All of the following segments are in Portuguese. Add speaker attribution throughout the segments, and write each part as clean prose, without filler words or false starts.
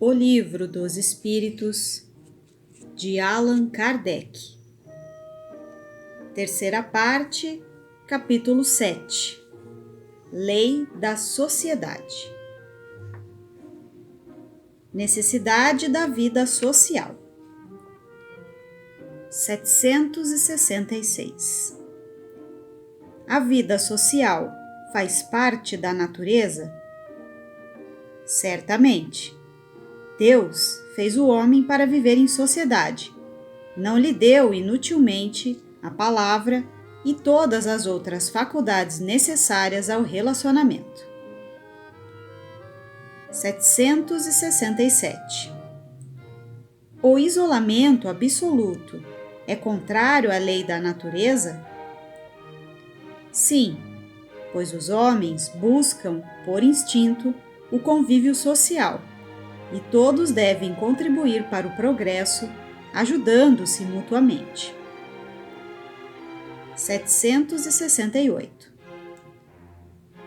Speaker 1: O Livro dos Espíritos, de Allan Kardec. Terceira parte, capítulo 7. Lei da Sociedade. Necessidade da vida social. 766. A vida social faz parte da natureza? Certamente. Deus fez o homem para viver em sociedade. Não lhe deu inutilmente a palavra e todas as outras faculdades necessárias ao relacionamento. 767. O isolamento absoluto é contrário à lei da natureza? Sim, pois os homens buscam, por instinto, o convívio social, e todos devem contribuir para o progresso, ajudando-se mutuamente. 768.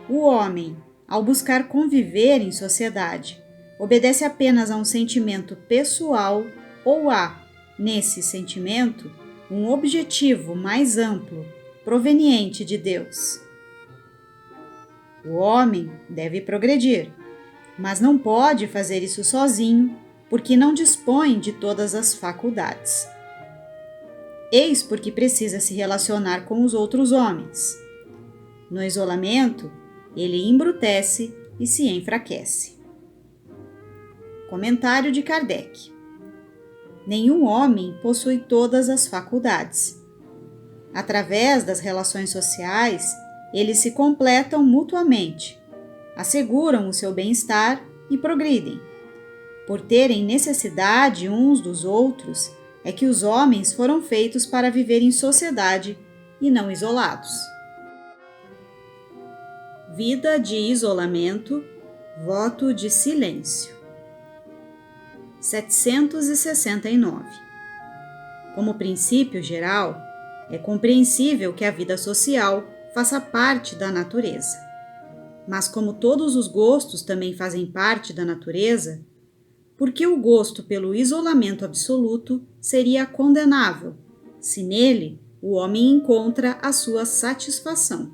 Speaker 1: O homem, ao buscar conviver em sociedade, obedece apenas a um sentimento pessoal ou há, nesse sentimento, um objetivo mais amplo, proveniente de Deus? O homem deve progredir, mas não pode fazer isso sozinho, porque não dispõe de todas as faculdades. Eis porque precisa se relacionar com os outros homens. No isolamento, ele embrutece e se enfraquece. Comentário de Kardec. Nenhum homem possui todas as faculdades. Através das relações sociais, eles se completam mutuamente, asseguram o seu bem-estar e progridem. Por terem necessidade uns dos outros, é que os homens foram feitos para viver em sociedade e não isolados. Vida de isolamento, voto de silêncio. 769. Como princípio geral, é compreensível que a vida social faça parte da natureza. Mas como todos os gostos também fazem parte da natureza, por que o gosto pelo isolamento absoluto seria condenável, se nele o homem encontra a sua satisfação?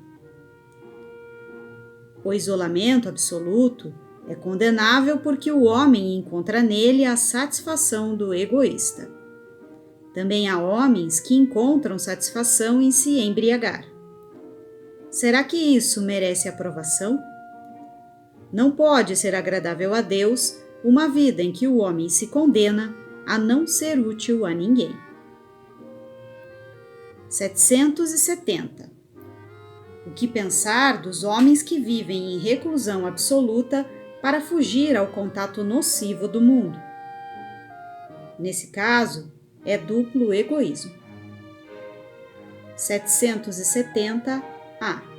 Speaker 1: O isolamento absoluto é condenável porque o homem encontra nele a satisfação do egoísta. Também há homens que encontram satisfação em se embriagar. Será que isso merece aprovação? Não pode ser agradável a Deus uma vida em que o homem se condena a não ser útil a ninguém. 770. O que pensar dos homens que vivem em reclusão absoluta para fugir ao contato nocivo do mundo? Nesse caso, é duplo egoísmo. 770-A.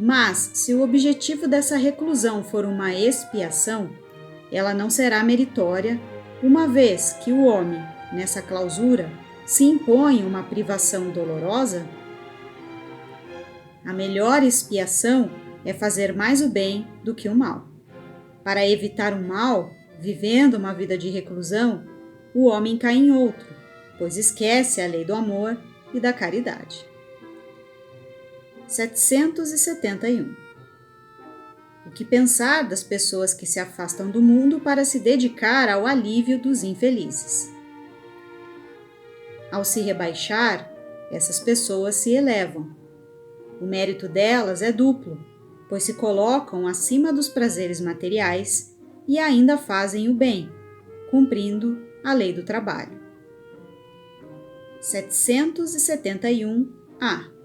Speaker 1: Mas, se o objetivo dessa reclusão for uma expiação, ela não será meritória, uma vez que o homem, nessa clausura, se impõe uma privação dolorosa? A melhor expiação é fazer mais o bem do que o mal. Para evitar o mal, vivendo uma vida de reclusão, o homem cai em outro, pois esquece a lei do amor e da caridade. 771. O que pensar das pessoas que se afastam do mundo para se dedicar ao alívio dos infelizes? Ao se rebaixar, essas pessoas se elevam. O mérito delas é duplo, pois se colocam acima dos prazeres materiais e ainda fazem o bem, cumprindo a lei do trabalho. 771-A.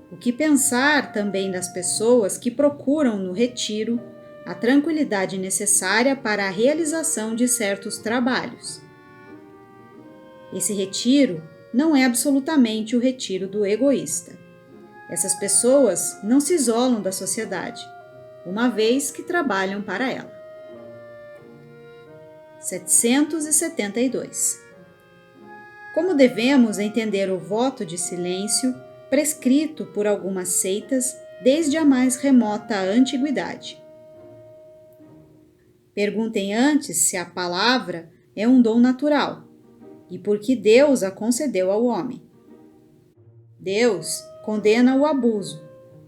Speaker 1: O que pensar também das pessoas que procuram no retiro a tranquilidade necessária para a realização de certos trabalhos? Esse retiro não é absolutamente o retiro do egoísta. Essas pessoas não se isolam da sociedade, uma vez que trabalham para ela. 772. Como devemos entender o voto de silêncio prescrito por algumas seitas desde a mais remota antiguidade? Perguntem antes se a palavra é um dom natural e por que Deus a concedeu ao homem. Deus condena o abuso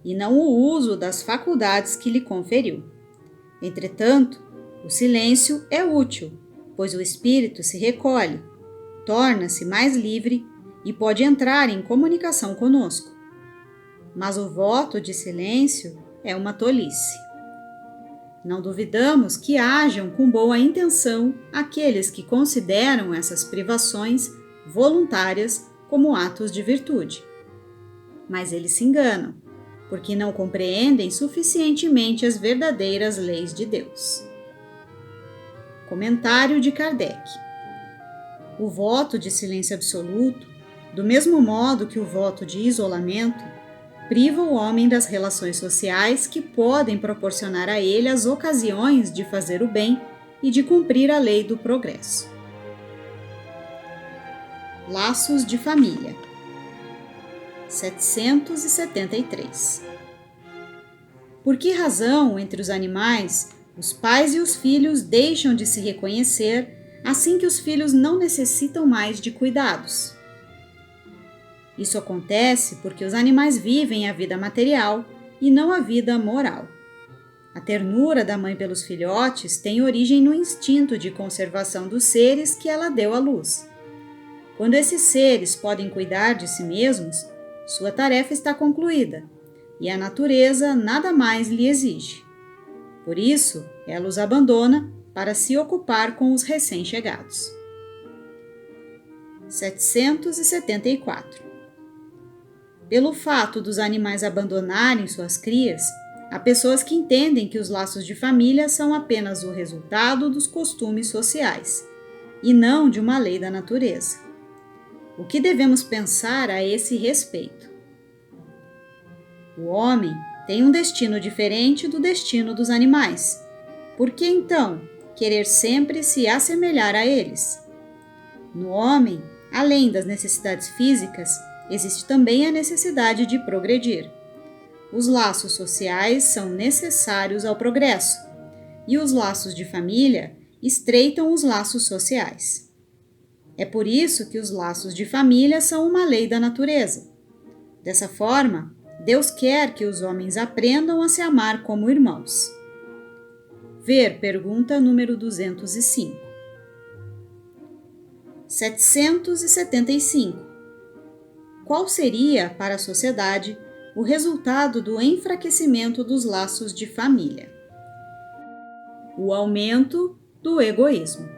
Speaker 1: e não o uso das faculdades que lhe conferiu. Entretanto, o silêncio é útil, pois o espírito se recolhe, torna-se mais livre e pode entrar em comunicação conosco. Mas o voto de silêncio é uma tolice. Não duvidamos que hajam com boa intenção aqueles que consideram essas privações voluntárias como atos de virtude. Mas eles se enganam, porque não compreendem suficientemente as verdadeiras leis de Deus. Comentário de Kardec. O voto de silêncio absoluto, do mesmo modo que o voto de isolamento, priva o homem das relações sociais que podem proporcionar a ele as ocasiões de fazer o bem e de cumprir a lei do progresso. Laços de família. 773. Por que razão, entre os animais, os pais e os filhos deixam de se reconhecer assim que os filhos não necessitam mais de cuidados? Isso acontece porque os animais vivem a vida material e não a vida moral. A ternura da mãe pelos filhotes tem origem no instinto de conservação dos seres que ela deu à luz. Quando esses seres podem cuidar de si mesmos, sua tarefa está concluída e a natureza nada mais lhe exige. Por isso, ela os abandona para se ocupar com os recém-chegados. 774. Pelo fato dos animais abandonarem suas crias, há pessoas que entendem que os laços de família são apenas o resultado dos costumes sociais, e não de uma lei da natureza. O que devemos pensar a esse respeito? O homem tem um destino diferente do destino dos animais. Por que, então, querer sempre se assemelhar a eles? No homem, além das necessidades físicas, existe também a necessidade de progredir. Os laços sociais são necessários ao progresso, e os laços de família estreitam os laços sociais. É por isso que os laços de família são uma lei da natureza. Dessa forma, Deus quer que os homens aprendam a se amar como irmãos. Ver pergunta número 205. 775. Qual seria, para a sociedade, o resultado do enfraquecimento dos laços de família? O aumento do egoísmo.